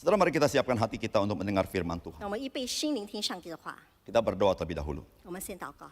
Saudara, mari kita siapkan hati kita untuk mendengar firman Tuhan. 让我们预备心聆听上帝的话。 Kita berdoa terlebih dahulu. 我们先祷告，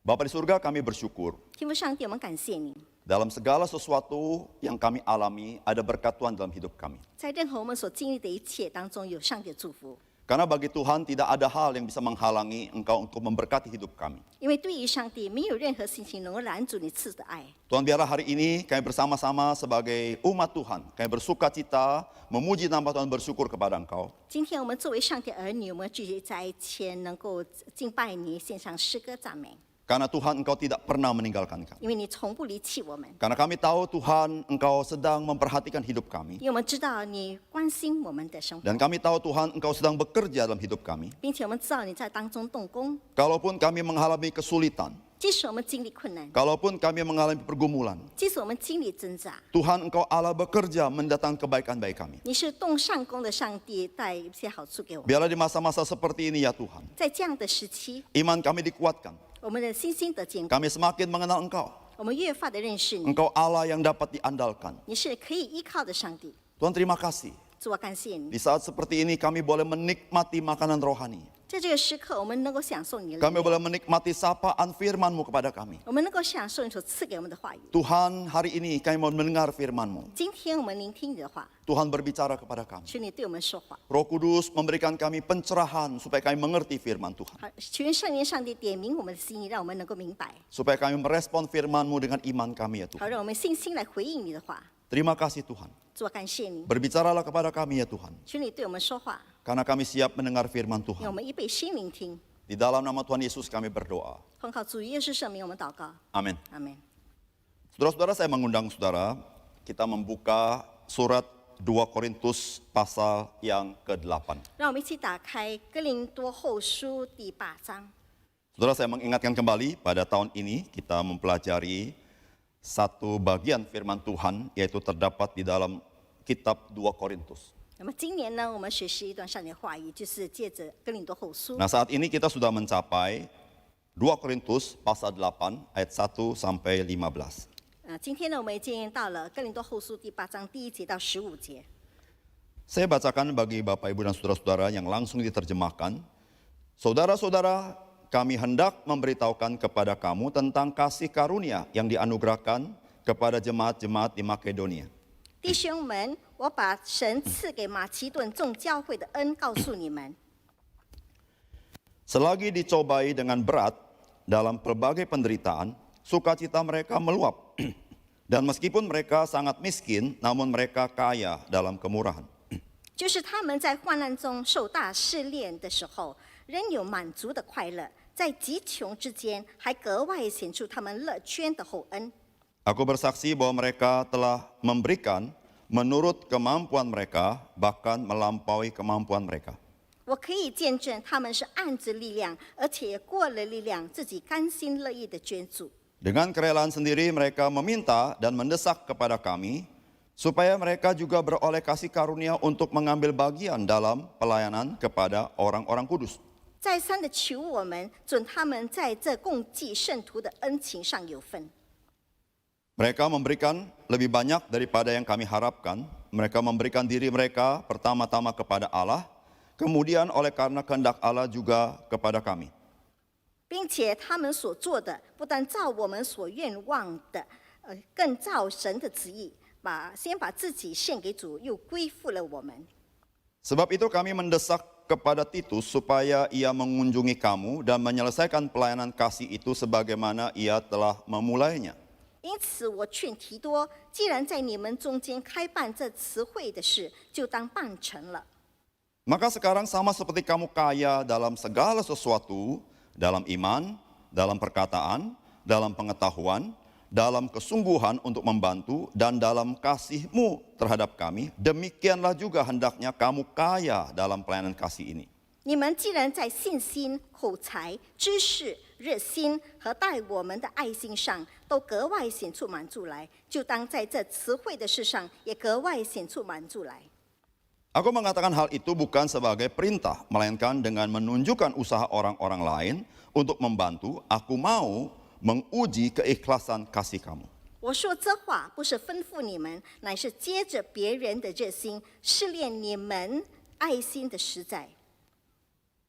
Bapa di surga, kami bersyukur 天父上帝，我们感谢你， dalam segala sesuatu yang kami alami ada berkat Tuhan dalam hidup kami. 在任何我们所经历的一切当中，有上帝的祝福。 Karena bagi Tuhan tidak ada hal yang bisa menghalangi Engkau untuk memberkati hidup kami. 因为对于上帝，没有任何事情能够拦阻你赐的爱。 Tuhan, biarlah hari ini kami bersama-sama sebagai umat Tuhan, kami bersuka cita, memuji nama Tuhan, bersyukur kepada Engkau. 今天我们作为上帝儿女，我们聚集在一起，能够敬拜你，献上诗歌赞美， Karena Tuhan Engkau tidak pernah meninggalkan kami. 因为你从不离弃我们， Karena kami tahu Tuhan Engkau sedang memperhatikan hidup kami. 因为我们知道你关心我们的生活， Dan kami tahu Tuhan Engkau sedang bekerja dalam hidup kami. 并且我们知道你在当中动工。 Kalaupun kami mengalami kesulitan, 即使我们经历困难， kalaupun kami mengalami pergumulan, 即使我们经历挣扎， Tuhan Engkau Allah bekerja mendatangkan kebaikan bagi kami. 你是动上工的上帝，带一些好处给我们。 Biarlah di masa-masa seperti ini ya Tuhan, 在这样的时期， iman kami dikuatkan. 我们的信心得坚固， Kami semakin mengenal Engkau. 我们越发的认识你， Engkau Allah yang dapat diandalkan. 你是可以依靠的上帝。 Tuhan, terima kasih. 主，我感谢你， Di saat seperti ini kami boleh menikmati makanan rohani. 在这个时刻，我们能够享受你的力 Kami 量， boleh menikmati sapaan firman-Mu kepada kami. 我们能够享受你所赐给我们的话语。 Tuhan, hari ini kami mau mendengar firman-Mu. 今天我们聆听你的话， Tuhan berbicara kepada kami. 求你对我们说话。 Roh Kudus memberikan kami pencerahan supaya kami mengerti firman Tuhan. 好，求愿圣灵上帝点明我们的心意，让我们能够明白， Supaya kami merespon firman-Mu dengan iman kami ya 好 Tuhan. 让我们信心来回应你的话。 Terima kasih Tuhan. 主，我感谢你， Berbicaralah kepada kami ya Tuhan. 求你对我们说话， Karena kami siap mendengar firman 让我 Tuhan. 们预备心聆听。 Di dalam nama Tuhan Yesus kami berdoa. 奉靠主耶稣圣名，我们祷告， Amin. 阿门。 Saudara-saudara, saya mengundang saudara, kita membuka surat 2 Korintus pasal yang ke-8. 让我们一起打开哥林多后书第8章。 Saudara, saya mengingatkan kembali pada tahun ini kita mempelajari satu bagian firman Tuhan, yaitu terdapat di dalam kitab 2 Korintus. 那么今年呢，我们学习一段上帝的话语，就是借着哥林多后书。 Nah, saat ini kita sudah mencapai 2 Korintus pasal 8 ayat 1 sampai 15. 今天呢，我们已经到了哥林多后书第8章第1节到15节。 Saya bacakan bagi Bapak, Ibu, dan saudara-saudara yang langsung diterjemahkan. Saudara-saudara, kami hendak memberitahukan kepada kamu tentang kasih karunia yang dianugerahkan kepada jemaat-jemaat di Makedonia. 弟兄们，我把神赐给马其顿众教会的恩告诉你们。 Selagi dicobai dengan berat dalam berbagai penderitaan, sukacita mereka meluap. Dan meskipun mereka sangat miskin, namun mereka kaya dalam kemurahan. 就是他们在患难中受大试炼的时候，仍有满足的快乐，在极穷之间，还格外显出他们乐捐的厚恩。 Aku bersaksi bahwa mereka telah memberikan menurut kemampuan mereka, bahkan melampaui kemampuan mereka. 我可以见证他们是按着力量，而且过了力量，自己甘心乐意的捐助。 Dengan kerelaan sendiri mereka meminta dan mendesak kepada kami, supaya mereka juga beroleh kasih karunia untuk mengambil bagian dalam pelayanan kepada orang-orang kudus. 再三的求我们，准他们在这共济圣徒的恩情上有份。 Mereka memberikan lebih banyak daripada yang kami harapkan. Mereka memberikan diri mereka pertama-tama kepada Allah, kemudian oleh karena kehendak Allah juga kepada kami. 并且他们所做的，不但照我们所愿望的，更照神的旨意，先把自己献给主，又归附了我们。 Sebab itu kami mendesak kepada Titus supaya ia mengunjungi kamu dan menyelesaikan pelayanan kasih itu sebagaimana ia telah memulainya. 因此，我劝提多，既然在你们中间开办这词汇的事，就当办成了。 Maka sekarang sama seperti kamu kaya dalam segala sesuatu, dalam iman, dalam perkataan, dalam pengetahuan, dalam kesungguhan untuk membantu, dan dalam kasihmu terhadap kami, demikianlah juga hendaknya kamu kaya dalam pelayanan kasih ini. 你们既然在信心、口才、知识、热心和待我们的爱心上都格外显出满足来，就当在这词汇的事上也格外显出满足来。 Aku mengatakan hal itu bukan sebagai perintah, melainkan dengan menunjukkan usaha orang-orang lain untuk membantu. Aku mau menguji keikhlasan kasih kamu. 我说这话不是吩咐你们，乃是接着别人的热心，试炼你们爱心的实在。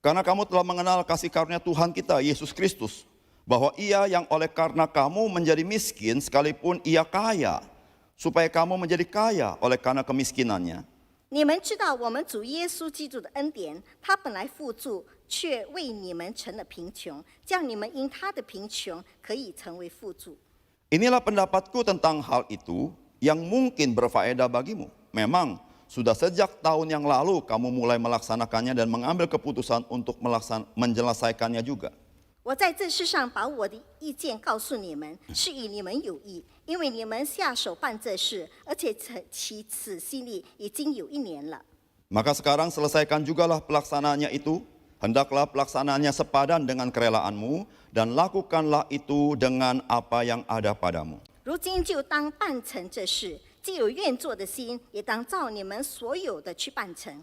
Karena kamu telah mengenal kasih karunia Tuhan kita, Yesus Kristus, bahwa Ia yang oleh karena kamu menjadi miskin sekalipun Ia kaya, supaya kamu menjadi kaya oleh karena kemiskinannya. 你们知道我们主耶稣基督的恩典，他本来富足，却为你们成了贫穷，叫你们因他的贫穷可以成为富足。 Inilah pendapatku tentang hal itu yang mungkin berfaedah bagimu. Memang sudah sejak tahun yang lalu kamu mulai melaksanakannya dan mengambil keputusan untuk menyelesaikannya juga. 我在这世上把我的意见告诉你们，是与你们有益，因为你们下手办这事，而且起此心力已经有1年了。 Maka sekarang selesaikan jugalah pelaksanaannya itu. Hendaklah pelaksanaannya sepadan dengan kerelaanmu dan lakukanlah itu dengan apa yang ada padamu. 如今就当办成这事，既有愿做的心，也当照你们所有的去办成。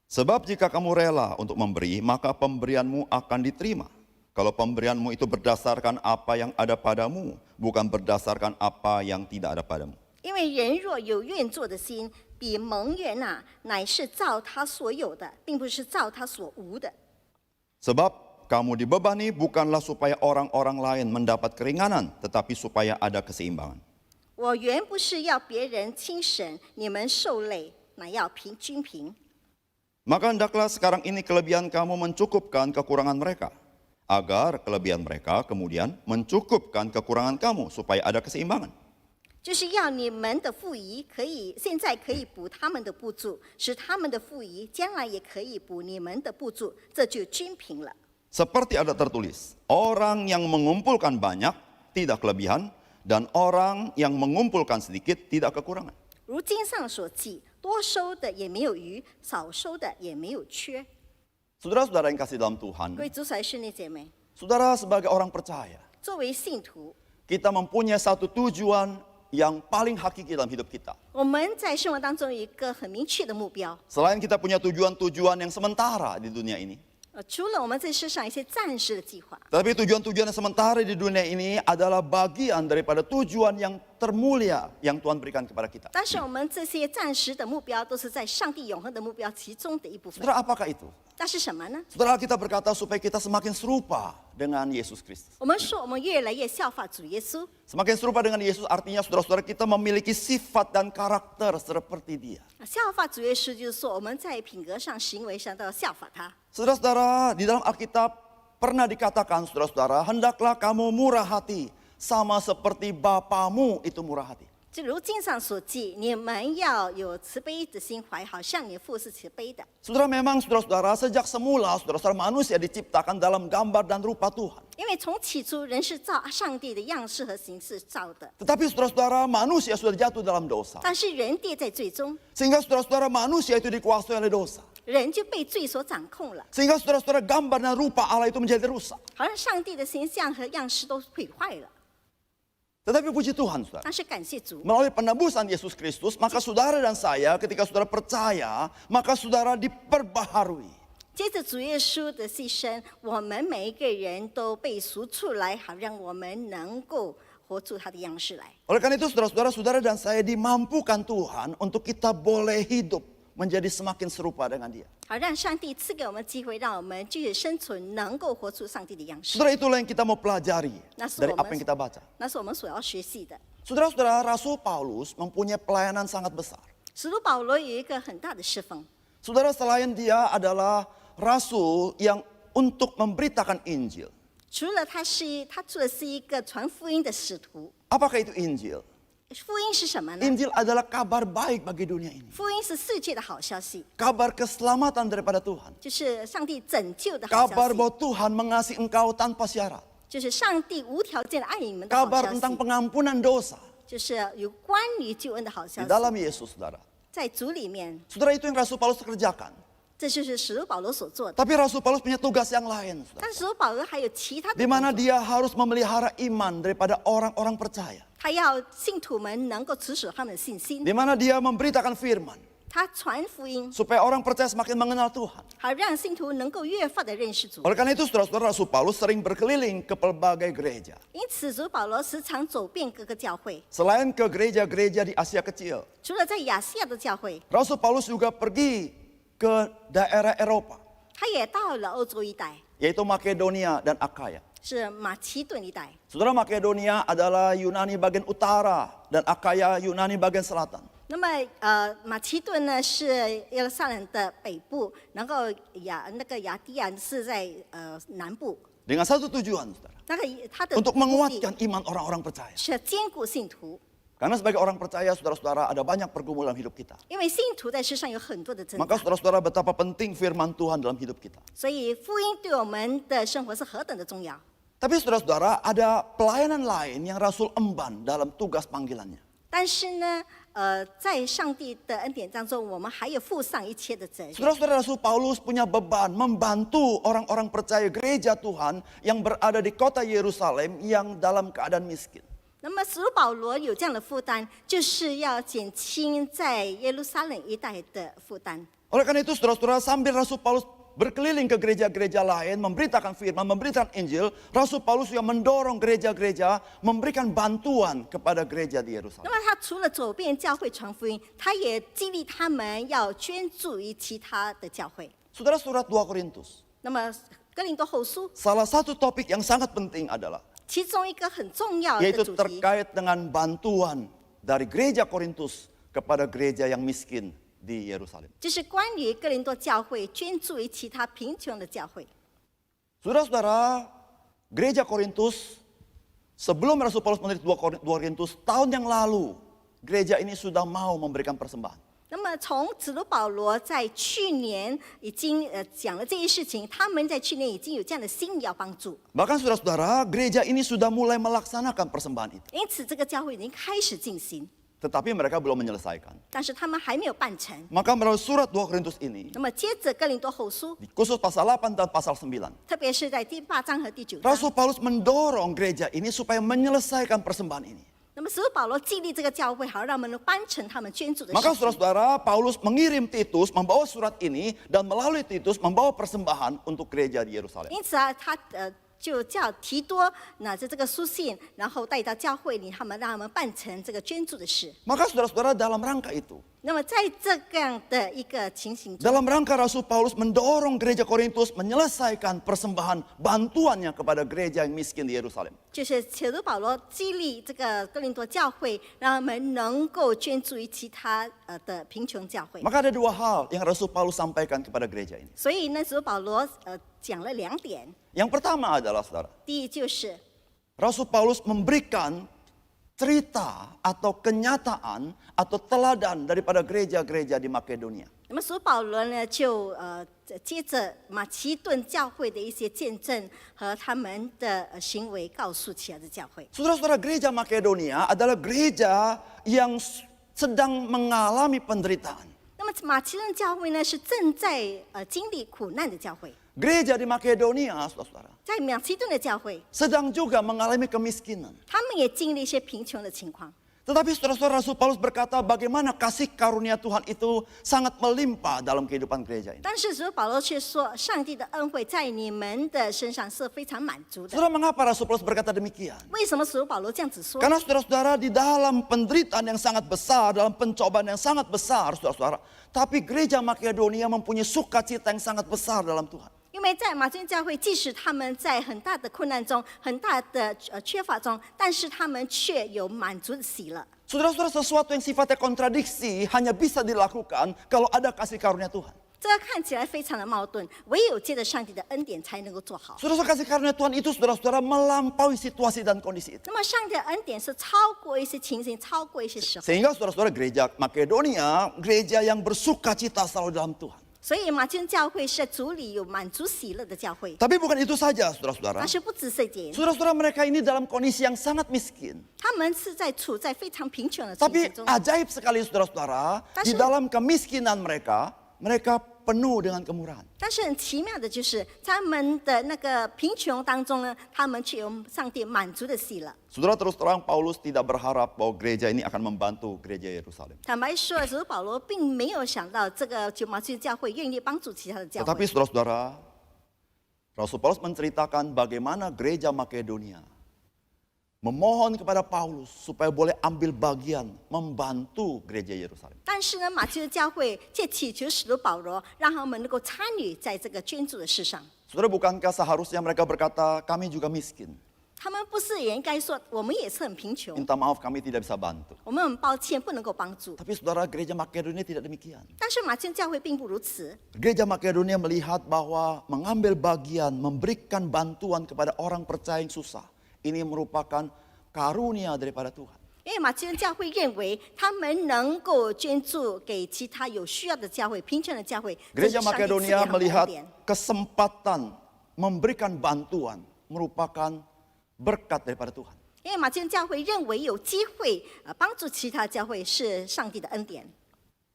Sebab jika kamu rela untuk memberi, maka pemberianmu akan diterima. Kalau pemberianmu itu berdasarkan apa yang ada padamu, bukan berdasarkan apa yang tidak ada padamu. 因为人若有愿做的心，比蒙冤乃是照他所有的，并不是照他所无的。 Sebab kamu dibebani bukanlah supaya orang-orang lain mendapat keringanan, tetapi supaya ada keseimbangan. 我原不是要别人轻省，你们受累，乃要均平。 Maka hendaklah sekarang ini kelebihan kamu mencukupkan kekurangan mereka, agar kelebihan mereka kemudian mencukupkan kekurangan kamu, supaya ada keseimbangan. 就是要你们的富余现在可以补他们的不足，使他们的富余将来也可以补你们的不足，这就均平了。 Seperti ada tertulis, orang yang mengumpulkan banyak tidak kelebihan, dan orang yang mengumpulkan sedikit tidak kekurangan. 如经上所记，多收的也没有余，少收的也没有缺。 Saudara-saudara yang kasih dalam Tuhan, 各位主宰兄弟姐妹， saudara sebagai orang percaya, 作为信徒， kita mempunyai satu tujuan yang paling hakiki dalam hidup kita. 我们在生活当中有一个很明确的目标。 Selain kita punya tujuan-tujuan yang sementara di dunia ini, 除了我们在世上一些暂时的计划， tetapi tujuan-tujuan yang sementara di dunia ini adalah bagian daripada tujuan yang termulia yang Tuhan berikan kepada kita. 但是我们这些暂时的目标都是在上帝永恒的目标其中的一部分。 Saudara, apakah itu? 那是什么呢？ Saudara, kita berkata supaya kita semakin serupa dengan Yesus Kristus. 我们说我们越来越效法主耶稣。 Semakin serupa dengan Yesus artinya saudara-saudara kita memiliki sifat dan karakter seperti Dia. 效法主耶稣就是说我们在品格上、行为上都要效法他。 Saudara-saudara, di dalam Alkitab pernah dikatakan, saudara-saudara, hendaklah kamu murah hati sama seperti Bapamu itu murah hati. 就如经上所记，你们要有慈悲的心怀，好像你父是慈悲的。 Saudara, memang saudara-saudara sejak semula saudara-saudara manusia diciptakan dalam gambar dan rupa Tuhan. 因为从起初人是照上帝的样式和形式造的， Tetapi saudara-saudara manusia sudah jatuh dalam dosa. 但是人跌在最终， Sehingga saudara-saudara manusia itu dikuasai oleh dosa. 人就被罪所掌控了， Sehingga saudara-saudara gambar dan rupa Allah itu menjadi rusak. 好像上帝的形象和样式都毁坏了。 Tetapi puji Tuhan, saudara. 但是感谢主， Melalui penebusan Yesus Kristus, maka saudara dan saya ketika saudara percaya, maka saudara diperbaharui. 接着主耶稣的牺牲，我们每一个人都被赎出来，好让我们能够活出他的样式来。 Oleh karena itu saudara-saudara, saudara dan saya dimampukan Tuhan untuk kita boleh hidup menjadi semakin serupa dengan Dia. 好让上帝赐给我们机会，让我们继续生存，能够活出上帝的样式。 Saudara, itulah yang kita mau pelajari Nah, dari semua apa yang kita baca. 那是我们所要学习的。 Saudara-saudara, Rasul Paulus mempunyai pelayanan sangat besar. 使徒保罗有一个很大的侍奉， Saudara, selain dia adalah rasul yang untuk memberitakan Injil. 除了他做的是一个传福音的使徒。 Apakah itu Injil? 福音是什么呢？ Injil adalah kabar baik bagi dunia ini. 福音是世界的好消息， Kabar keselamatan daripada Tuhan. 就是上帝拯救的好消 Kabar 息， bahwa Tuhan mengasihi engkau tanpa syarat. 就是上帝无条件的爱你们的好 Kabar 消 tentang 息， pengampunan dosa 就是有关于救恩的好消 di 息。 dalam Yesus, saudara. 在主里面， Saudara, itu yang Rasul Paulus kerjakan. 这就是使徒保罗所做的。 Tapi Rasul Paulus punya tugas yang lain, saudara. 但使徒保罗还有其他的 Di 工 mana 作， dia harus memelihara iman daripada orang-orang percaya. 他要信徒们能够持守他们的信心， Di mana dia memberitakan firman. 他传福音， supaya orang percaya semakin mengenal Tuhan. 好让信徒能够越发的认识主。 Oleh karena itu saudara-saudara, Rasul Paulus sering berkeliling ke pelbagai gereja. 因此，主保罗时常走遍各个教会， Selain ke gereja-gereja di Asia Kecil, 除了在亚细亚的教会， Rasul Paulus juga pergi ke daerah Eropa, 他也到了欧洲一带， yaitu Makedonia dan Akaya. 是马其顿一带。 Saudara, Makedonia adalah Yunani bagian utara dan Akaya Yunani bagian selatan. 那么，马其顿呢是耶路撒冷的北部，然后雅迪亚是在南部。 Dengan satu tujuan, saudara, 那个他的 untuk 目的 menguatkan iman orang-orang percaya. 是坚固信徒， Karena sebagai orang percaya, saudara-saudara, ada banyak pergumulan hidup kita. 因为信徒在世上有很多的挣 Maka 扎， saudara-saudara, betapa penting firman Tuhan dalam hidup kita. 所以福音对我们的生活是何等的重要。 Tapi saudara-saudara, ada pelayanan lain yang Rasul emban dalam tugas panggilannya. 但是呢，在上帝的恩典当中，我们还有负上一切的责任。 Saudara-saudara, Rasul Paulus punya beban membantu orang-orang percaya gereja Tuhan yang berada di kota Yerusalem yang dalam keadaan miskin. 那么使徒保罗有这样的负担，就是要减轻在耶路撒冷一带的负担。 Oleh karena itu, saudara-saudara, sambil Rasul Paulus berkeliling ke gereja-gereja lain, memberitakan firman, memberikan Injil, Rasul Paulus juga mendorong gereja-gereja memberikan bantuan kepada gereja di 那 Yerusalem. 么他除了走遍教会传福音，他也激励他们要捐助于其他的教会。 Saudara, surat 2 Korintus, 那么哥林多后书 salah satu topik yang sangat penting adalah 其中一个很重要的 yaitu 主题， terkait dengan bantuan dari gereja Korintus kepada gereja yang miskin di Yerusalem. 就是关于哥林多教会捐助于其他贫穷的教会。 Saudara-saudara, gereja Korintus sebelum Rasul Paulus menulis 2 Korintus, tahun yang lalu gereja ini sudah mau memberikan persembahan. 那么从使徒保罗在去年已经讲了这些事情，他们在去年已经有这样的心意要帮助， Bahkan saudara-saudara, gereja ini sudah mulai melaksanakan persembahan itu. 因此这个教会已经开始进行， Tetapi mereka belum menyelesaikan. 但是他们还没有办成。 Maka melalui surat 2 Korintus ini, 那么接着哥林多后书， khusus pasal 8 dan pasal 9, 特别是在第8章和第9章， Rasul Paulus mendorong gereja ini supaya menyelesaikan persembahan ini. 那么使徒保罗激励这个教会，好让他们能办成他们捐助的事 Maka 情。 saudara-saudara, Paulus mengirim Titus membawa surat ini dan melalui Titus membawa persembahan untuk gereja di Yerusalem. 因此啊，他就叫提多拿着这个书信，然后带到教会里，让他们办成这个捐助的事。 Maka saudara-saudara, dalam rangka itu, 那么在这样的一个情形中， dalam rangka Rasul Paulus mendorong gereja Korintus menyelesaikan persembahan bantuannya kepada gereja yang miskin di Yerusalem. 就是使徒保罗激励这个哥林多教会，让他们能够捐助于其他的贫穷教会。 Maka ada 2 hal yang Rasul Paulus sampaikan kepada gereja ini. 所以呢，使徒保罗讲了2点。 Yang pertama adalah, saudara, 第一就是， Rasul Paulus memberikan cerita atau kenyataan atau teladan daripada gereja-gereja di Makedonia. 那么使徒保罗呢，就接着马其顿教会的一些见证和他们的行为，告诉其他的教会。 Saudara-saudara, gereja Makedonia adalah gereja yang sedang mengalami penderitaan. 那么马其顿教会呢，是正在经历苦难的教会。 Gereja di Makedonia, saudara-saudara, 在马其顿的教会， sedang juga mengalami kemiskinan. 他们也经历一些贫穷的情况。 Tetapi saudara-saudara, Rasul Paulus berkata bagaimana kasih karunia Tuhan itu sangat melimpah dalam kehidupan gereja ini. 但是使徒保罗却说，上帝的恩惠在你们的身上是非常满足的。 Saudara, mengapa Rasul Paulus berkata demikian? 为什么使徒保罗这样子说？ Karena saudara-saudara, di dalam penderitaan yang sangat besar, dalam pencobaan yang sangat besar, saudara-saudara, tapi gereja Makedonia mempunyai sukacita yang sangat besar dalam Tuhan. 因为在马其顿教会，即使他们在很大的困难中、很大的缺乏中，但是他们却有满足的喜乐。 Saudara-saudara, sesuatu yang sifatnya kontradiksi hanya bisa dilakukan kalau ada kasih karunia Tuhan. 这个看起来非常的矛盾，唯有借着上帝的恩典才能够做好。 Saudara-saudara, kasih karunia Tuhan itu saudara-saudara melampaui situasi dan kondisi itu. 那么上帝的恩典是超过一些情形，超过一些时候。 Sehingga saudara-saudara, gereja Makedonia, gereja yang bersukacita selalu dalam Tuhan. 所以马其顿教会是主里有满足喜乐的教会， Tapi bukan itu saja, saudara-saudara. 但是不止这点， Saudara-saudara, mereka ini dalam kondisi yang sangat miskin. 他们是处在非常贫穷的情 Tapi 形中。 ajaib sekali saudara-saudara, di Tapi- dalam kemiskinan mereka, mereka penuh dengan kemurahan. 但是很奇妙的就是，在他们的那个贫穷当中呢，他们却有上帝满足的喜乐。 Saudara, terus terang Paulus tidak berharap bahwa gereja ini akan membantu gereja Yerusalem. 坦白说，使徒保罗并没有想到这个马其顿教会愿意帮助其他的教 Tetapi 会。 saudara-saudara, Rasul Paulus menceritakan bagaimana gereja Makedonia memohon kepada Paulus supaya boleh ambil bagian membantu gereja Yerusalem. 但是呢，马其顿教会借祈求使徒保罗，让他们能够参与在这个捐助的事上。 Saudara, bukankah seharusnya mereka berkata, kami juga miskin. 他们不是也应该说，我们也是很贫穷， Minta maaf kami tidak bisa bantu. 我们很抱歉不能够帮助。 Tapi saudara, gereja Makedonia tidak demikian. 但是马其顿教会并不如此， Gereja Makedonia melihat bahwa mengambil bagian, memberikan bantuan kepada orang percaya yang susah. Ini merupakan karunia daripada Tuhan. 因为马其顿教会认为，他们能够捐助给其他有需要的教会、贫穷的教会，这是 Gereja 上帝赐给 Makedonia 他们的恩 melihat 典。 kesempatan memberikan bantuan merupakan berkat daripada Tuhan. 因为马其顿教会认为有机会帮助其他教会是上帝的恩典，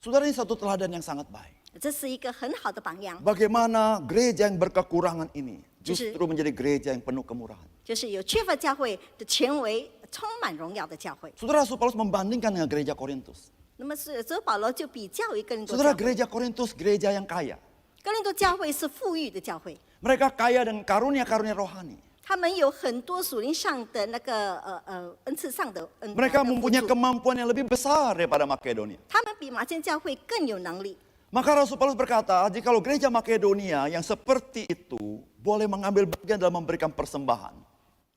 Saudara, ini satu teladan yang sangat baik. 这是一个很好的榜样。 Bagaimana gereja yang berkekurangan ini justru menjadi gereja yang penuh kemurahan. 就是有缺乏教会的成为充满荣耀的教会。 Saudara, Rasul Paulus membandingkan dengan gereja Korintus. 那么使徒保罗就比较于哥林多 Saudara, 教会， gereja Korintus gereja yang kaya. 哥林多教会是富裕的教会， Mereka kaya dengan karunia-karunia rohani. 他们有很多属灵上的那个恩赐上的恩。 Mereka 的 mempunyai 辅助 kemampuan yang lebih besar daripada Makedonia. 他们比马其顿教会更有能力。 Maka Rasul Paulus berkata, jikalau gereja Makedonia yang seperti itu boleh mengambil bagian dalam memberikan persembahan,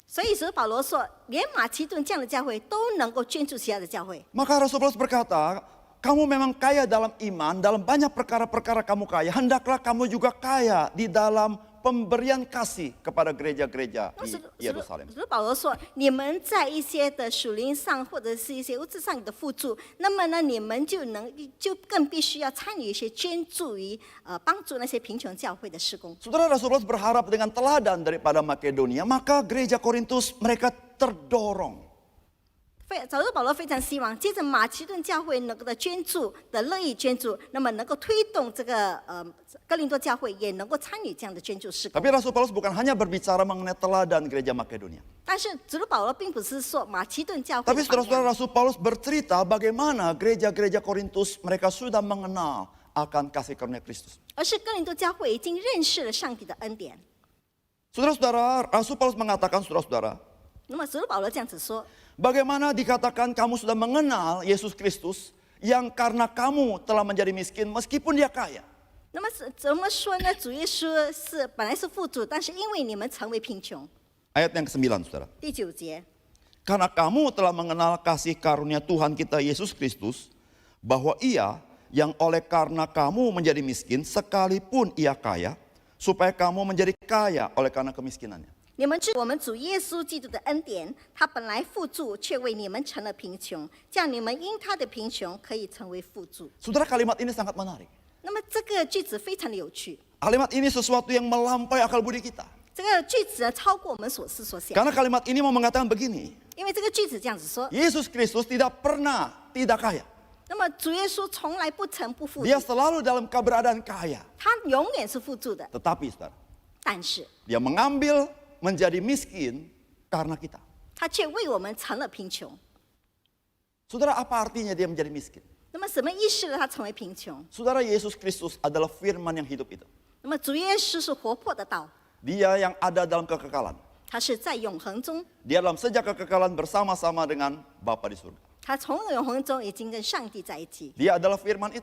所以使徒保罗说，连马其顿这样的教会都能够捐助其他的教会。 maka Rasul Paulus berkata, kamu memang kaya dalam iman, dalam banyak perkara-perkara kamu kaya, hendaklah kamu juga kaya di dalam pemberian kasih kepada gereja-gereja 那 di 使 Yerusalem. 徒保罗说，你们在一些的属灵上或者是一些物质上的付助，那么呢，你们就更必须要参与一些捐助于帮助那些贫穷教会的施工。 Saudara, Rasul Paulus berharap dengan teladan daripada Makedonia, maka gereja Korintus mereka terdorong. 使徒保罗非常希望，接着马其顿教会能够的捐助的乐意捐助，那么能够推动这个哥林多教会也能够参与这样的捐助施工。 Tapi Rasul Paulus bukan hanya berbicara mengenai teladan gereja Makedonia. 但是使徒保罗并不是说马其顿教会 Tapi 的榜 saudara-saudara, 样， Rasul Paulus bercerita bagaimana gereja-gereja Korintus mereka sudah mengenal akan kasih karunia Kristus. 而是哥林多教会已经认识了上帝的恩典。 Saudara-saudara, Rasul Paulus mengatakan, saudara-saudara, 那么使徒保罗这样子说， bagaimana dikatakan kamu sudah mengenal Yesus Kristus yang karena kamu telah menjadi miskin meskipun dia kaya. 那么怎么说呢？主耶稣本来是富足，但是因为你们成为贫穷。 Ayat yang ke-9, saudara. 第9节， Karena kamu telah mengenal kasih karunia Tuhan kita Yesus Kristus, bahwa ia yang oleh karena kamu menjadi miskin sekalipun ia kaya, supaya kamu menjadi kaya oleh karena kemiskinannya. 你们知我们主耶稣基督的恩典，他本来富足，却为你们成了贫穷，这样你们因他的贫穷可以成为富足。 Saudara, kalimat ini sangat menarik. 那么这个句子非常的有趣， Kalimat ini sesuatu yang melampaui akal budi kita. 这个句子呢超过我们所思所想， Karena kalimat ini mau mengatakan begini, 因为这个句子这样子说， Yesus Kristus tidak pernah tidak kaya. 那么主耶稣从来不曾不富足， Dia selalu dalam keberadaan kaya. 他永远是富足的， Tetapi saudara, 但是 dia mengambil menjadi miskin karena kita. 他却为我们成了贫穷。 Saudara, apa artinya dia menjadi miskin? 那么什么意思呢？他成为贫穷？ Saudara, Yesus Kristus adalah firman yang hidup itu. 那么主耶稣是活泼的道， Dia yang ada dalam kekekalan. 他是在永恒中， Dia dalam sejak kekekalan bersama-sama dengan Bapa di surga. 他从永恒中已经跟上帝在一起， Dia adalah firman itu.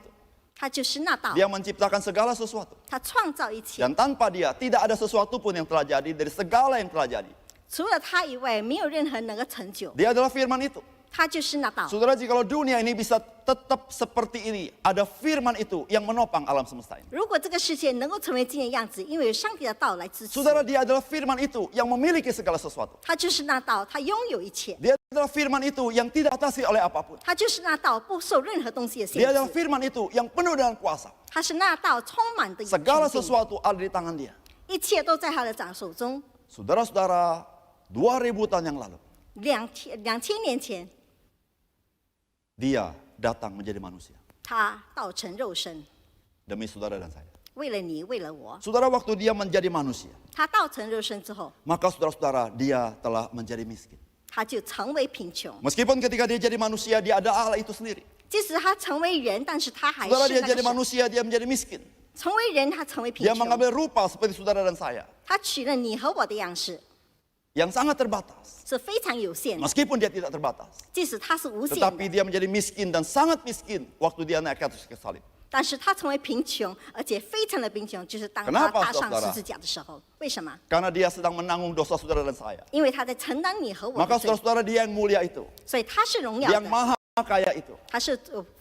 他就是那道， Dia menciptakan segala sesuatu. 他创造一切， Dan tanpa dia tidak ada sesuatu pun yang telah jadi dari segala yang telah jadi. 除了他以外，没有任何能够成就。 Dia adalah firman itu. 他就是那道。 Saudara, jikalau dunia ini bisa tetap seperti ini, ada firman itu yang menopang alam semesta ini. 如果这个世界能够成为今天的样子，因为有上帝的道来支持， Saudara, dia adalah firman itu yang memiliki segala sesuatu. 他就是那道，他拥有一切， Dia adalah firman itu yang tidak atasi oleh apapun. 他就是那道，不受任何东西的 Dia 限 adalah 制， firman itu yang penuh dengan kuasa. 他是那道充满的权 Segala 柄， sesuatu ada di tangan dia. 一切都在他的掌手中。 Saudara-saudara, 2000 tahun yang lalu, 2000年前， dia datang menjadi manusia 他道成肉身， demi saudara dan saya. 为了你，为了我。 Saudara, waktu dia menjadi manusia, 他道成肉身之后， maka saudara-saudara, dia telah menjadi miskin. 他就成为贫穷。 Meskipun ketika dia jadi manusia, dia ada Allah itu sendiri. 即使他成为人，但是他还 Saudara, 是 dia 那个 jadi 神。 manusia, dia menjadi miskin. 成为人，他成为贫 Dia 穷。 mengambil rupa seperti saudara dan saya, 他取了你和我的样式， yang sangat terbatas. 是非常有限的。 Meskipun dia tidak terbatas, 即使他是无限 tetapi 的， dia menjadi miskin dan sangat miskin waktu dia naik ke atas ke salib. 但是他成为贫穷，而且非常的贫穷，就是当他 Kenapa, 踏上 saudara? 十字架的时候。为什么？ Karena dia sedang menanggung dosa saudara dan saya. 因为他在承担你和我的 Maka 罪， saudara-saudara, dia yang mulia itu, 所以他是荣耀 yang 的， maha kaya itu, 他是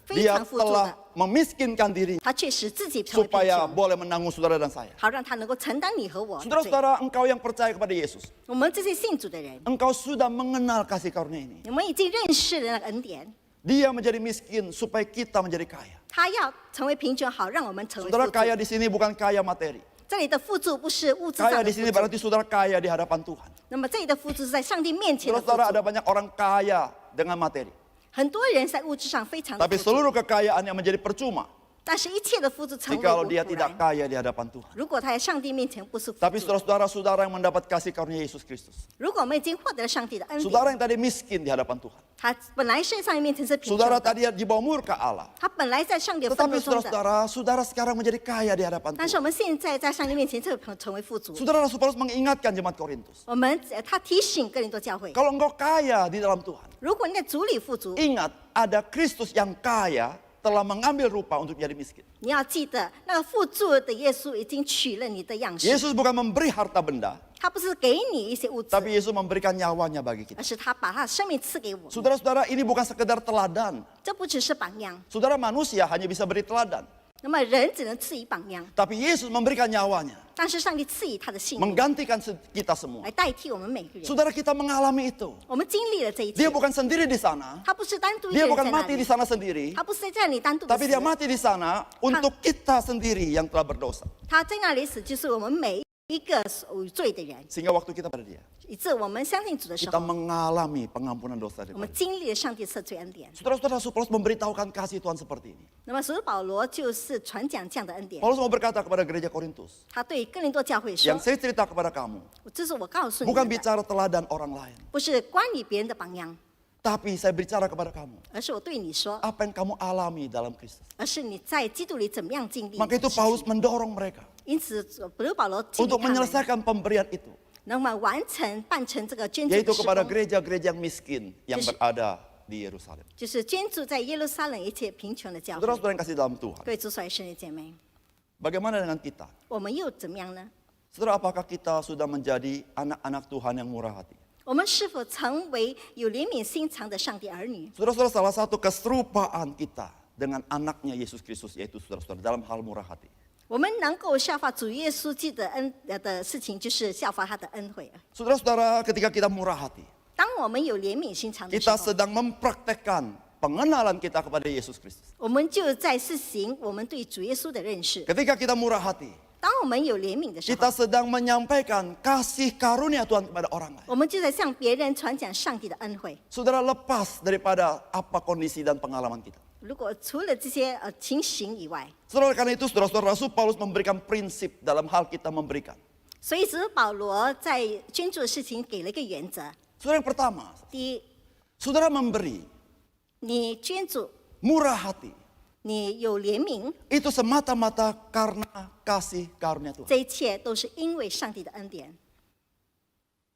非 dia 常富足 telah 的， memiskinkan diri 他却使自己成为贫 supaya 穷， boleh menanggung saudara dan saya. 好让他能够承担你和我的罪。 Saudara-saudara, engkau yang percaya kepada Yesus, 我们这些信主的人， engkau sudah mengenal kasih karunia ini. 我们已经认识了那个恩典。 Dia menjadi miskin supaya kita menjadi kaya. 他要成为贫穷，好让我们成为 Saudara, 富足。 kaya di sini bukan kaya materi. 这里的富足不是物质上 Kaya 的 di sini 富足， berarti saudara kaya di hadapan Tuhan. 那么这里的富足是在上帝面前的富 Saudara, 足。 ada banyak orang kaya dengan materi. 很多人在物质上非常的 Tapi 富足， seluruh kekayaan yang menjadi percuma 但是一切的富足成为 jikalau 无 dia 土 tidak 然。 kaya di hadapan Tuhan. 如果他在上帝面前不是富 Tapi 足， saudara-saudara yang mendapat kasih karunia Yesus Kristus, 如果我们已经获得了上帝的恩 saudara 典， yang tadi miskin di hadapan Tuhan, 他本来是在上帝面前是贫穷 saudara 的， tadi di bawah murka Allah, 他本来在上帝的愤 tetapi 怒中的， saudara-saudara sekarang menjadi kaya di hadapan 但是 Tuhan. 我们现在在上帝面前就成为富足。 Saudara, Rasul Paulus mengingatkan jemaat Korintus, 我们他提醒哥林多教会， kalau engkau kaya di dalam Tuhan, 如果你在主里富足， ingat ada Kristus yang kaya telah mengambil rupa untuk menjadi miskin. 你要记得那个富足的耶稣已经取了你的样式， Yesus bukan memberi harta benda, 他不是给你一些物质， tapi Yesus memberikan nyawanya bagi 而 kita. 是他把他的生命赐给我们。 Saudara-saudara, ini bukan sekedar teladan. 这不只是榜样， Saudara, manusia hanya bisa beri teladan, 那么人只能赐予榜样， tapi Yesus memberikan nyawanya, 但是上帝赐予他的性命 menggantikan kita semua. 来代替我们每个人。 Saudara, kita mengalami itu. 我们经历了这一 Dia 切， bukan sendiri di sana, 他不是单独一个 dia 人 bukan 在那 mati di 里， sana sendiri, 他不是在这里单独的 tapi dia 死， mati di sana untuk kita sendiri yang telah berdosa. 他在那里死就是我们每一个有罪的人， Sehingga waktu kita pada dia, 以致我们相信主的时 kita 候， mengalami pengampunan dosa 我们 daripada. 经历了上帝赦罪恩典。 Saudara-saudara, Rasul Paulus memberitahukan kasih Tuhan seperti ini. 那么使徒保罗就是传讲这样的恩典， Paulus mau berkata kepada gereja Korintus, 他对哥林多教会说 yang：“ saya cerita kepada kamu, 这是我告诉你 bukan 们的， bicara teladan orang lain, 不是关于别人的榜样， tapi saya bicara kepada kamu, 而是我对你说， apa yang kamu alami dalam Kristus. 而是你在基督里怎么样经历。 Maka itu Paulus mendorong mereka 因此，使徒保罗激励 untuk 他们， menyelesaikan pemberian itu, 那么办成这个捐助 yaitu 的事 kepada 工， gereja-gereja yang miskin yang Just- berada di Yerusalem. 就是捐助在耶路撒冷一切贫穷的教会。 Saudara-saudara yang kasih dalam Tuhan, 各位主所爱兄弟姐妹， bagaimana dengan kita? 我们又怎么样呢？ Saudara, apakah kita sudah menjadi anak-anak Tuhan yang murah hati? 我们是否成为有怜悯心肠的上帝儿女？ Saudara-saudara, salah satu keserupaan kita dengan anaknya Yesus Kristus, yaitu saudara-saudara dalam hal murah hati. 我们能够效法主耶稣基督的事情，就是效法他的恩惠。 Saudara-saudara, ketika kita murah hati, 当我们有怜悯心肠的时 kita 候， sedang mempraktekkan pengenalan kita kepada Yesus Kristus. 我们就在实行我们对主耶稣的认识。 Ketika kita murah hati, 当我们有怜悯的时 kita 候， sedang menyampaikan kasih karunia Tuhan kepada orang lain. 我们就在向别人传讲上帝的恩惠。 Saudara, lepas daripada apa kondisi dan pengalaman kita. 如果除了这些情形以外， Saudara, karena itu saudara-saudara, Rasul Paulus memberikan prinsip dalam hal kita memberikan. 所以使徒保罗在捐助的事情给了一个原则： Saudara, yang pertama, 第一， saudara memberi 你捐助， murah hati. 你有怜悯， Itu semata-mata karena kasih karunia Tuhan. 这一切都是因为上帝的恩典。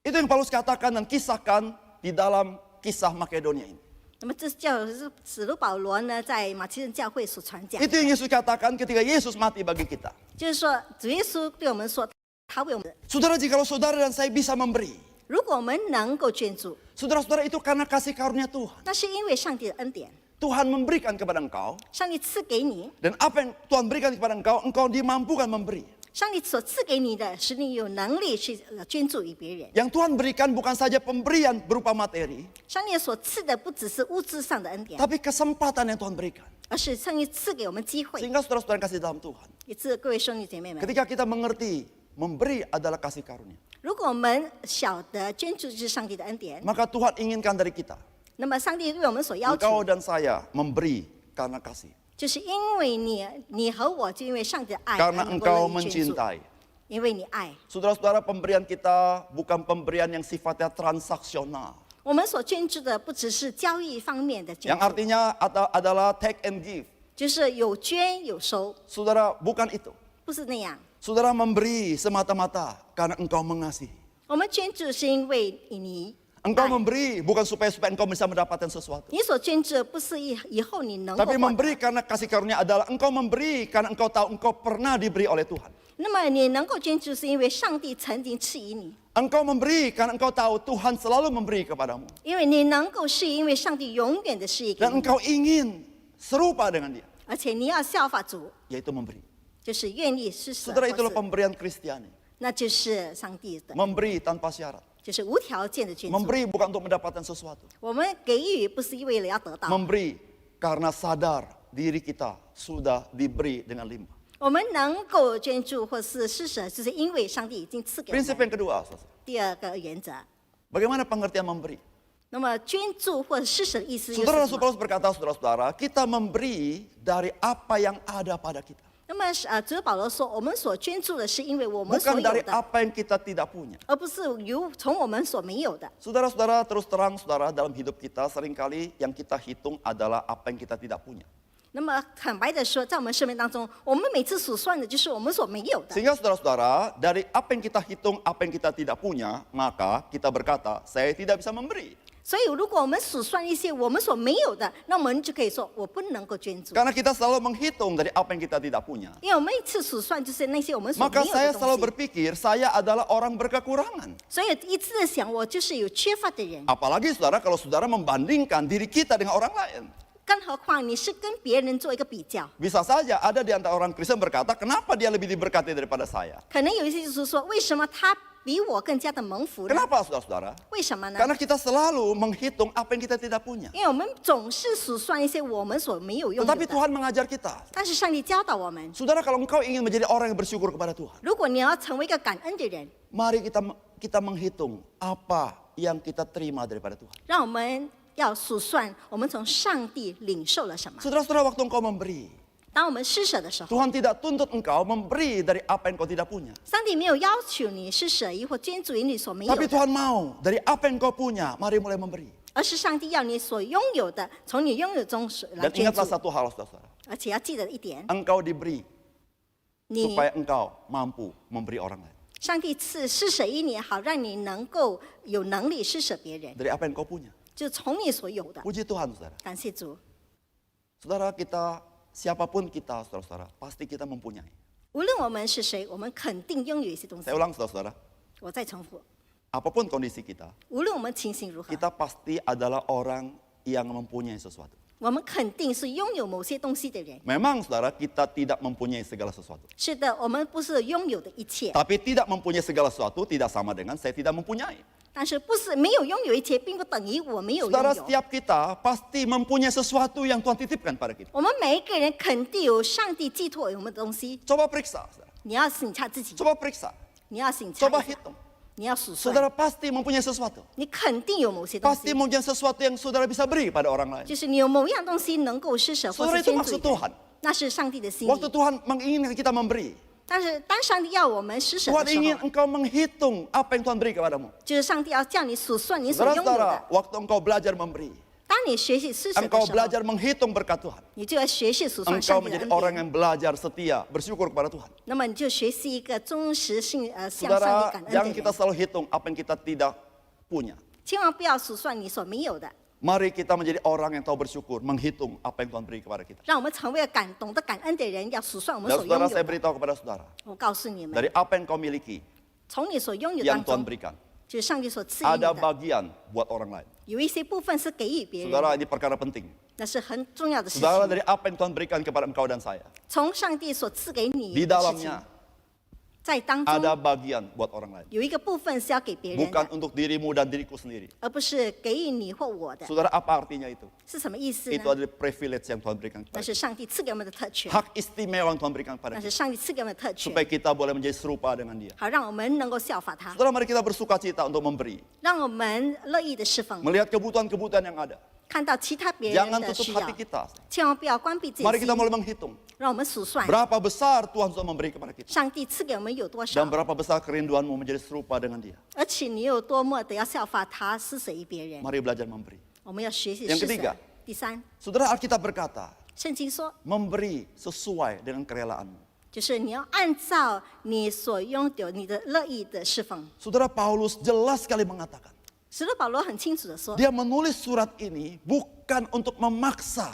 Itu yang Paulus katakan dan kisahkan di dalam kisah Makedonia ini. 那么这就是使徒保罗呢在马其顿教会所传讲， Itu yang Yesus katakan ketika Yesus mati bagi kita. 就是说主耶稣对我们说，他为我们， Saudara, jikalau saudara dan saya bisa memberi, 如果我们能够捐助， saudara-saudara, itu karena kasih karunia Tuhan. 那是因为上帝的恩典， Tuhan memberikan kepada engkau, 上帝赐给你， dan apa yang Tuhan berikan kepada engkau, engkau dimampukan memberi. 上帝所赐给你的，使你有能力去捐助于别人。 Yang Tuhan berikan bukan saja pemberian berupa materi, 上帝所赐的不只是物质上的恩典， tapi kesempatan yang Tuhan berikan. 而是上帝赐给我们机会。 Sehingga saudara-saudara yang kasih dalam Tuhan, 以致各位兄弟姐妹们， ketika kita mengerti memberi adalah kasih karunia, 如果我们晓得捐助就是上帝的恩典， maka Tuhan inginkan dari kita, 那么上帝对我们所要 engkau 求， dan saya memberi karena kasih. 就是因为你和我就因为上帝的爱而 Karena 能够 engkau 乐意捐助， mencintai. 因为你爱。 Saudara-saudara, pemberian kita bukan pemberian yang sifatnya transaksional. 我们所捐助的不只是交易方面的捐 Yang 助， artinya adalah take and give. 就是有捐有收， Saudara, bukan itu. 不是那样。 Saudara memberi semata-mata karena engkau mengasihi. 我们捐助是因为你 Engkau 爱， memberi bukan supaya engkau bisa mendapatkan sesuatu. 你所捐助不是以后你能够 Tapi 获 memberi 得， karena kasih karunia adalah engkau memberi karena engkau tahu engkau pernah diberi oleh Tuhan. 那么你能够捐助是因为上帝曾经赐予你， Engkau memberi karena engkau tahu Tuhan selalu memberi kepadamu. 因为你能够是因为上帝永远的施予给 Dan 你， engkau ingin serupa dengan dia, 而且你要效法主， yaitu memberi. 就是愿意施舍， Saudara, 或 itulah 是 pemberian Kristiani. 那就是上帝的， Memberi tanpa syarat. 就是无条件的捐助。 Memberi bukan untuk mendapatkan sesuatu. 我们给予不是为了要得到， Memberi karena sadar diri kita sudah diberi dengan limpah. 我们能够捐助或是施舍，就是因为上帝已经赐给我 Prinsip 们。 yang kedua, saudara. 第二个原则， Bagaimana pengertian memberi? 那么捐助或者施舍的意思又是 Saudara 什 Rasul 么？ Paulus berkata, saudara-saudara, kita memberi dari apa yang ada pada kita. 那么主保罗说，我们所捐助的是因为我们所 Bukan 有 dari 的， apa yang kita tidak punya. 而不是从我们所没有的。 Saudara-saudara, terus terang saudara, dalam hidup kita seringkali yang kita hitung adalah apa yang kita tidak punya. 那么坦白的说，在我们生命当中，我们每次数算的就是我们所没有的。 Sehingga saudara-saudara, dari apa yang kita hitung, apa yang kita tidak punya, maka kita berkata, saya tidak bisa memberi. 所以，如果我们数算一些我们所没有的，那我们就可以说，我不能够捐助， Karena kita selalu menghitung dari apa yang kita tidak punya. 因为我们一次数算就是那些我们所 Maka 没有 saya 的 selalu 东西。 berpikir, saya adalah orang berkekurangan. 所以一直在想，我就是有缺乏的人。 Apalagi saudara kalau saudara membandingkan diri kita dengan orang lain. 更何况你是跟别人做一个比较， Bisa saja ada di antara orang Kristen berkata, kenapa dia lebih diberkati daripada saya? 可能有一些就是说，为什么他比我更加的蒙福呢？ Kenapa saudara-saudara? 为什么呢？ Karena kita selalu menghitung apa yang kita tidak punya. 因为我们总是数算一些我们所没有拥有 Tetapi 的。 Tuhan mengajar kita. 但是上帝教导我们， Saudara, kalau engkau ingin menjadi orang yang bersyukur kepada Tuhan, 如果你要成为一个感恩的人， mari kita menghitung apa yang kita terima daripada Tuhan. 让我们要数算我们从上帝领受了什么。 Saudara-saudara, waktu engkau memberi, 当我们施舍的时候， Tuhan tidak tuntut engkau memberi dari apa yang engkau tidak punya. 上帝没有要求你施舍一或捐助于你所没有 Tapi 的， Tuhan mau dari apa yang engkau punya, mari mulai memberi. 而是上帝要你所拥有的，从你拥有中来 Dan 捐 ingatlah 助。 satu hal, saudara. 而且要记得一点， Engkau diberi 你 supaya engkau mampu memberi orang lain. 上帝赐施舍于你，好让你能够有能力施舍别人， Dari apa yang engkau punya. 就从你所有的。 Puji Tuhan, saudara. 感谢主。 Saudara, kita, siapapun kita, saudara-saudara, pasti kita mempunyai. 无论我们是谁，我们肯定拥有一些东西 Saya。ulang, saudara-saudara. 我再重复， Apapun kondisi kita, 无论我们情形如何， kita pasti adalah orang yang mempunyai sesuatu. 我们肯定是拥有某些东西的人。 Memang, saudara, kita tidak mempunyai segala sesuatu. 是的，我们不是拥有的一切， Tapi tidak mempunyai segala sesuatu tidak sama dengan saya tidak mempunyai. 但是不是没有拥有一切，并不等于我没有拥 Saudara, 有。 setiap kita pasti mempunyai sesuatu yang Tuhan titipkan pada kita. 我们每一个人肯定有上帝寄托给我们的东西。 Coba periksa, saudara. 你要审查自己， Coba periksa. 你要审查 Coba 一下， hitung. 你要数算， Saudara pasti mempunyai sesuatu. 你肯定有某些东 Pasti 西， mempunyai sesuatu yang saudara bisa beri pada orang lain. 就是你有某样东西能够施舍或 Saudara, 是 itu 捐 maksud 助给人 Tuhan. 那是上帝的心 Waktu 意。 Tuhan menginginkan kita memberi, 但是当上帝要我们施舍 Tuhan 的时 ingin 候， engkau menghitung apa yang Tuhan beri kepadamu. 就是上帝要叫你数算你所拥有 Saudara-saudara, 的。 waktu engkau belajar memberi, 当你学习施舍的 engkau 时候， belajar menghitung berkat Tuhan. 你就要学习数算 Engkau 上帝的 menjadi 恩 orang 典。 yang belajar setia, bersyukur kepada Tuhan. 那么你就学习一个忠实性向上帝 Saudara, 感恩 jangan 的 kita 人。 selalu hitung apa yang kita tidak punya. 千万不要数算你所没有的， Mari kita menjadi orang yang tahu bersyukur, menghitung apa yang Tuhan beri kepada kita. 让我们成为懂得感恩的人，要数算我们 Dan 所拥 saudara, 有 saya 的。 beritahu kepada saudara, 我告诉你们， dari apa yang kau miliki, 从你所拥有 yang 当 Tuhan 中， berikan, 就是上帝所赐予你 ada 的， bagian buat orang lain. 有一些部分是给予别人 Saudara, 的， ini perkara penting. 那是很重要的事 Saudara, 情。 dari apa yang Tuhan berikan kepada engkau dan saya, 从上帝所赐给你 di 的事情， dalamnya 在当 ada 中 bagian buat orang lain. 有一个部分是要给别人 Bukan 的， untuk dirimu dan diriku sendiri. 而不是给予你或我的。 Saudara, apa artinya itu? 是什么意思 Itu 呢？ adalah privilege yang Tuhan berikan 那 kepada 是 kita. 上帝赐给我们的特权， Hak istimewa yang Tuhan berikan kepada 那是 kita. 上帝赐给我们的特权， Supaya kita boleh menjadi serupa dengan dia. 好让我们能够效法他， Saudara, mari kita bersuka cita untuk memberi. 让我们乐意的侍奉， Melihat kebutuhan-kebutuhan yang ada. 看到其他别人 Jangan 的 tutup 需要 hati，kita. 千万不要关闭自己 Mari 的 kita 心。 mulai menghitung. 让我们数算， Berapa besar Tuhan sudah memberi kepada kita. 上帝赐给我们有多 Dan 少， berapa besar kerinduanmu menjadi serupa dengan dia. 而且你有多么的要效法他，施舍于别人。 Mari belajar memberi. 我们要学习 Yang 施 ketiga 舍。第三， Saudara, Alkitab berkata, 圣经说， memberi sesuai dengan kerelaanmu. 就是你要按照你所拥有、你的乐意的侍奉。 Saudara, Paulus jelas sekali mengatakan, 使徒保罗很清楚的说， dia menulis surat ini bukan untuk memaksa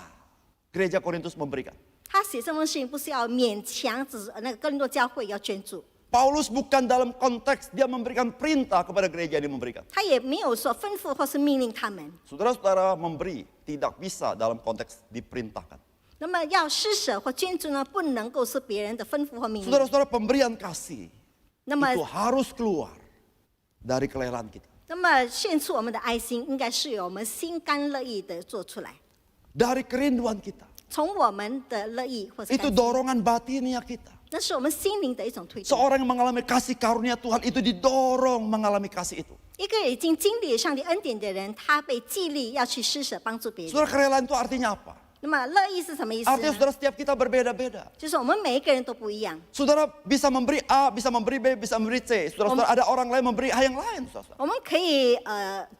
gereja Korintus memberikan. 他写这封信不是要勉强那个哥林多教会要捐助， Paulus bukan dalam konteks dia memberikan perintah kepada gereja yang dia memberikan. 他也没有说吩咐或是命令他们。 Saudara-saudara, memberi tidak bisa dalam konteks diperintahkan. 那么要施舍或捐助呢，不能够是别人的吩咐或命令。 Saudara-saudara, pemberian kasih 那么 itu harus keluar dari kerelaan kita. 那么献出我们的爱心，应该是由我们心甘乐意的做出来， Dari kerinduan kita. 从我们的乐意或是 Itu 甘心， dorongan batinnya kita. 那是我们心灵的一种推动。 Seorang yang mengalami kasih karunia Tuhan itu didorong mengalami kasih itu. 一个已经经历上帝恩典的人，他被激励要去施舍帮助别人。 Saudara, kerelaan itu artinya apa? 那么乐意是什么意思 Artinya 呢？ saudara setiap kita berbeda-beda. 就是我们每一个人都不一样。 Saudara bisa memberi A, bisa memberi B, bisa memberi C. Saudara-saudara ada orang lain memberi A yang lain. Saudara. 我们可以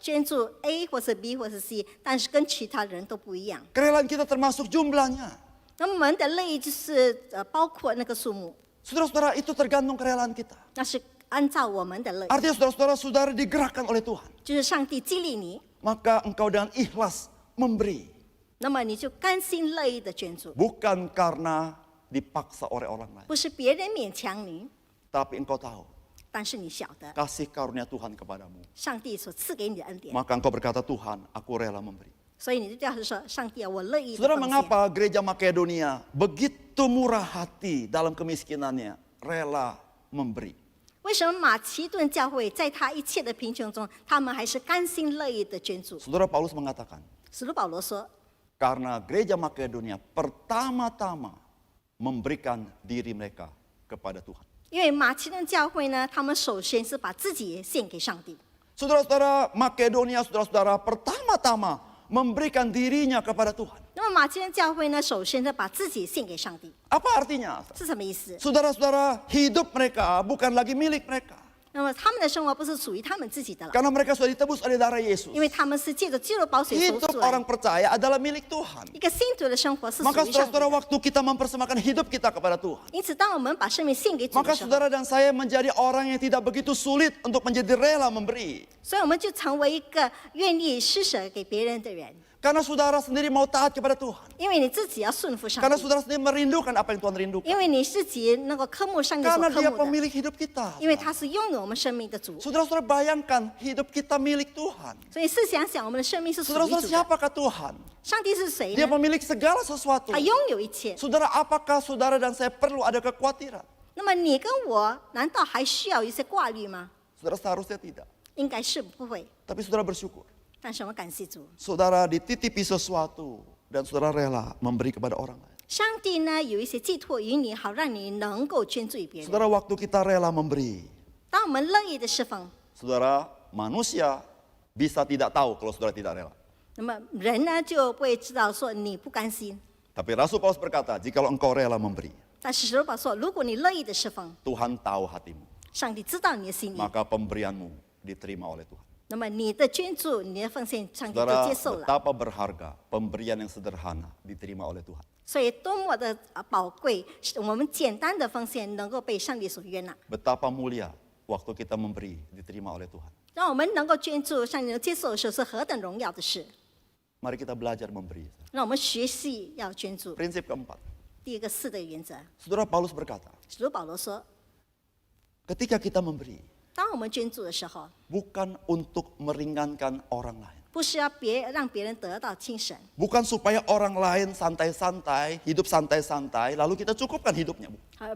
捐助 A 或是 B 或是 C， 但是跟其他人都不一样。 Kerelaan kita termasuk jumlahnya. 那么我们的乐意就是包括那个数目， Saudara-saudara, itu tergantung kerelaan kita. 那是按照我们的乐意， Artinya saudara-saudara saudara digerakkan oleh Tuhan. 就是上帝激励你， Maka engkau dengan ikhlas memberi. 那么你就甘心乐意的捐助， Bukan karena dipaksa oleh orang lain. 不是别人勉强你， Tapi engkau tahu 但是你晓得 kasih karunia Tuhan kepadamu. 上帝所赐给你的恩典， Maka engkau berkata, Tuhan, aku rela memberi. 所以你就要说，上帝啊，我乐意的 Saudara, 奉献。 mengapa gereja Makedonia begitu murah hati dalam kemiskinannya, rela memberi? 为什么马其顿教会在他一切的贫穷中，他们还是甘心乐意的捐助？ Saudara, Paulus mengatakan, 使徒保罗说， karena gereja Makedonia pertama-tama memberikan diri mereka kepada Tuhan. 因为马其顿教会呢，他们首先是把自己献给上帝。 Saudara-saudara, Makedonia, saudara-saudara, pertama-tama memberikan dirinya kepada Tuhan. 那么马其顿教会呢，首先是把自己献给上帝， Apa artinya? 是什么意思？ Saudara-saudara, hidup mereka bukan lagi milik mereka. 那么他们的生活不是属于他们自己的了， Karena mereka sudah ditebus oleh darah Yesus. 因为他们是借着基督宝血赎 Hidup 出来 orang。percaya adalah milik Tuhan. 一个信徒的生活是属 Maka 于上帝 saudara-saudara, 的。 waktu kita mempersembahkan hidup kita kepada Tuhan, 因此，当我们把生命献给主 maka 的时候， saudara dan saya menjadi orang yang tidak begitu sulit untuk menjadi rela memberi. 所以我们就成为一个愿意施舍给别人的人。 Karena saudara sendiri mau taat kepada Tuhan. 因为你自己要顺服上 Karena 帝， saudara sendiri merindukan apa yang Tuhan rindukan. 因为你自己能够科目上帝所 Karena 科 dia 目的， pemilik hidup kita. 因为他是拥有我们生命的主。 Saudara-saudara, bayangkan hidup kita milik Tuhan. 所以试想想，我们的生命是属于 Saudara-saudara, 主的。 siapakah Tuhan? 上帝是谁 Dia 呢？ pemilik segala sesuatu. 他拥有一切。 Saudara, apakah saudara dan saya perlu ada kekhawatiran? 那么你跟我难道还需要一些挂虑吗？ Saudara, seharusnya tidak. 应该是不会。 Tapi saudara bersyukur. 但是我们感谢主， Saudara dititipi sesuatu dan saudara rela memberi kepada orang lain. 上帝呢有一些寄托于你，好让你能够捐助于别人。 Saudara, waktu kita rela memberi, 当我们乐意的侍奉， saudara, manusia bisa tidak tahu kalau saudara tidak rela. 那么人呢就不会知道说你不甘心。 Tapi Rasul Paulus berkata, jikalau engkau rela memberi, 但是使徒保罗说，如果你乐意的侍奉， Tuhan tahu hatimu. 上帝知道你的心意， Maka pemberianmu diterima oleh Tuhan. 那么你的捐助、你的奉献，上帝都 Saudara, 接受了。 betapa berharga pemberian yang sederhana diterima oleh Tuhan. 所以多么的宝贵，是我们简单的奉献能够被上帝所悦纳， Betapa mulia waktu kita memberi diterima oleh Tuhan. 让我们能够捐助，上帝能接受的时候是何等荣耀的事。 Mari kita belajar memberi. 让我们学习要捐助。 Prinsip keempat. 第一个4的原则， Saudara, Paulus berkata, 使徒保罗说， ketika kita memberi, 当我们捐助的时候， bukan untuk meringankan orang lain. 不是要让别人得到精神， Bukan supaya orang lain santai-santai, hidup santai-santai, lalu kita cukupkan hidupnya.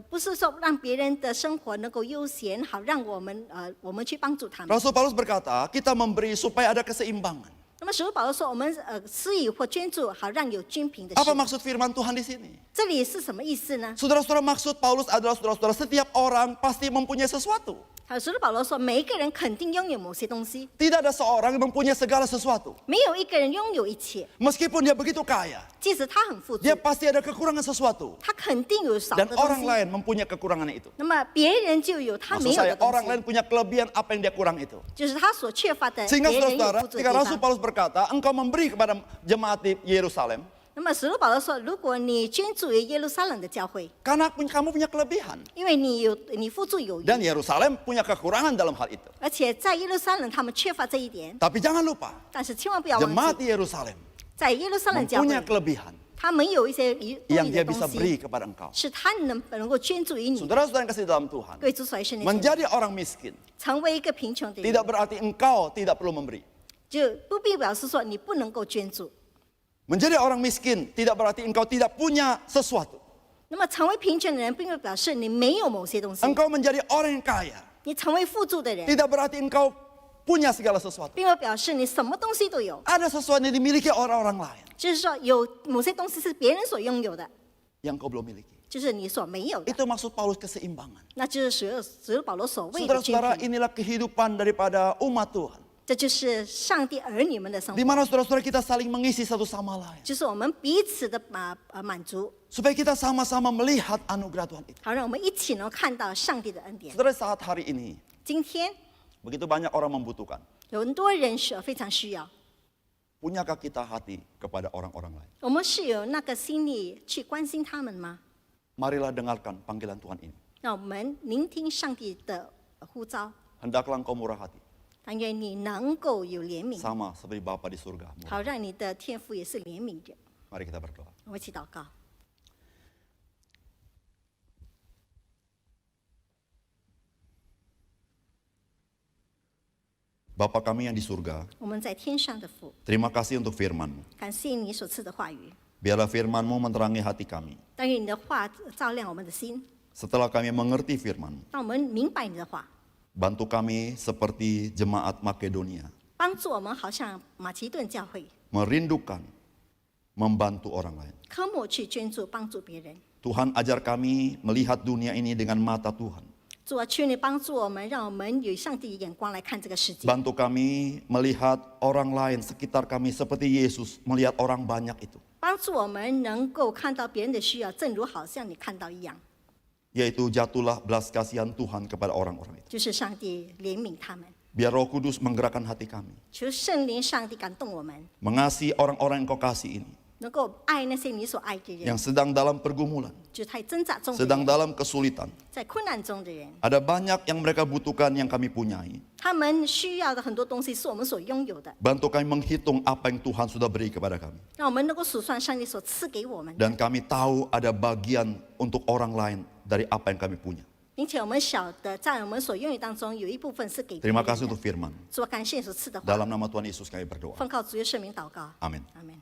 不是说让别人的生活能够悠闲，好让我们去帮助他们。 Rasul Paulus berkata, kita memberi supaya ada keseimbangan. 那么使徒保罗说，我们施予或捐助，好让有均平的 Apa 事。 maksud firman Tuhan di sini? 这里是什么意思呢？ Saudara-saudara, maksud Paulus adalah saudara-saudara, setiap orang pasti mempunyai sesuatu. 好，使徒保罗说，每一个人肯定拥有某些东西， Tidak ada seorang yang mempunyai segala sesuatu. 没有一个人拥有一切。 Meskipun dia begitu kaya, 即使他很富足 dia，pasti ada kekurangan sesuatu. 他肯定有少 Dan 的东 orang 西。 lain mempunyai kekurangan itu. 那么别人就有他 Maksud 没有 saya, 的东 orang 西， lain punya kelebihan apa yang dia kurang itu. 就是他所缺乏的， Sehingga 别人有 saudara, 不足的 ketika 地 Rasul 方。 Paulus berkata, engkau memberi kepada jemaat di Yerusalem, 那么使徒保罗说，如果你捐助于耶路撒冷的教会， karena kamu punya kelebihan. 因为你付诸有余， Dan Yerusalem punya kekurangan dalam hal itu. 而且在耶路撒冷他们缺乏这一点， Tapi jangan lupa, 但是千万不要忘 jemaat 记， di Yerusalem 在耶路撒冷教 mempunyai 会， kelebihan 他们有一些多 yang 余 dia 的 bisa 东 beri 西， kepada engkau. 是他能够捐助于你。 Saudara-saudara yang kasih dalam Tuhan, 各位主所爱圣灵的人， menjadi orang miskin 成为一个贫穷的 tidak 人， berarti engkau tidak perlu memberi. 就不必表示说你不能够捐助。 Menjadi orang miskin tidak berarti engkau tidak punya sesuatu. 那么成为贫穷的人，并不表示你没有某些东西。 Engkau menjadi orang yang kaya 你成为富足的人， tidak berarti engkau punya segala sesuatu. 并不表示你什么东西都有。 Ada sesuatu yang dimiliki orang-orang lain 就是说，有某些东西是别人所拥有的， yang kau belum miliki. 就是你所没有的。 Itu maksud Paulus keseimbangan. 那就是使徒保罗所谓的均 Saudara-saudara, 衡， inilah kehidupan daripada umat Tuhan. 这就是上帝儿女们的生 Di 活， mana saudara-saudara kita saling mengisi satu sama lain. 就是我们彼此的满足， Supaya kita sama-sama melihat anugerah Tuhan itu. 好让我们一起能看到上帝的恩典。 Saudara, saat hari ini, 今天 begitu banyak orang membutuhkan. 有很多人非常需要， Punyakah kita hati kepada orang-orang lain? 我们是有那个心力去关心他们吗？ Marilah dengarkan panggilan Tuhan ini. 让我们聆听上帝的呼召， Hendaklah engkau murah hati. 但愿你能够有怜悯， Sama seperti Bapa di surga. 好让你的天父也是怜悯的。 Mari kita berdoa. 我们一起祷告。 Bapa kami yang di surga, 我们在天上的父， terima kasih untuk firman-Mu. 感谢你所赐的话语， Biarlah firman-Mu menerangi hati kami. 但愿你的话照亮我们的心， Setelah kami mengerti firman, 让我们明白你的话， bantu kami seperti jemaat Makedonia, 帮助我们好像马其顿教会， merindukan, membantu orang lain. 科目去捐助帮助别人。 Tuhan ajar kami melihat dunia ini dengan mata Tuhan. 主啊，求你帮助我们，让我们有上帝的眼光来看这个世界， Bantu kami melihat orang lain sekitar kami seperti Yesus melihat orang banyak itu. 帮助我们能够看到别人的需要，正如好像你看到一样， Yaitu jatuhlah belas kasihan Tuhan kepada orang-orang itu. 就是上帝怜悯他们。 Biar Roh Kudus menggerakkan hati kami. 求圣灵、上帝感动我们， Mengasihi orang-orang yang kau kasih ini. 能够爱那些你所爱的人， Yang sedang dalam pergumulan, 就是在挣扎中的 sedang 人， dalam kesulitan. 在困难中的人， Ada banyak yang mereka butuhkan yang kami punyai. 他们需要的很多东西是我们所拥有的， Bantu kami menghitung apa yang Tuhan sudah beri kepada kami. 让我们能够数算上帝所赐给我们的， Dan kami tahu ada bagian untuk orang lain dari apa yang kami punya. 并且我们晓得在我们所拥有当中有一部分是给别 Terima 人 kasih 的 untuk。firman. 主啊，感谢你所赐的话， Dalam nama Tuhan Yesus kami berdoa. 奉靠主耶稣圣名祷告， Amin. 阿门。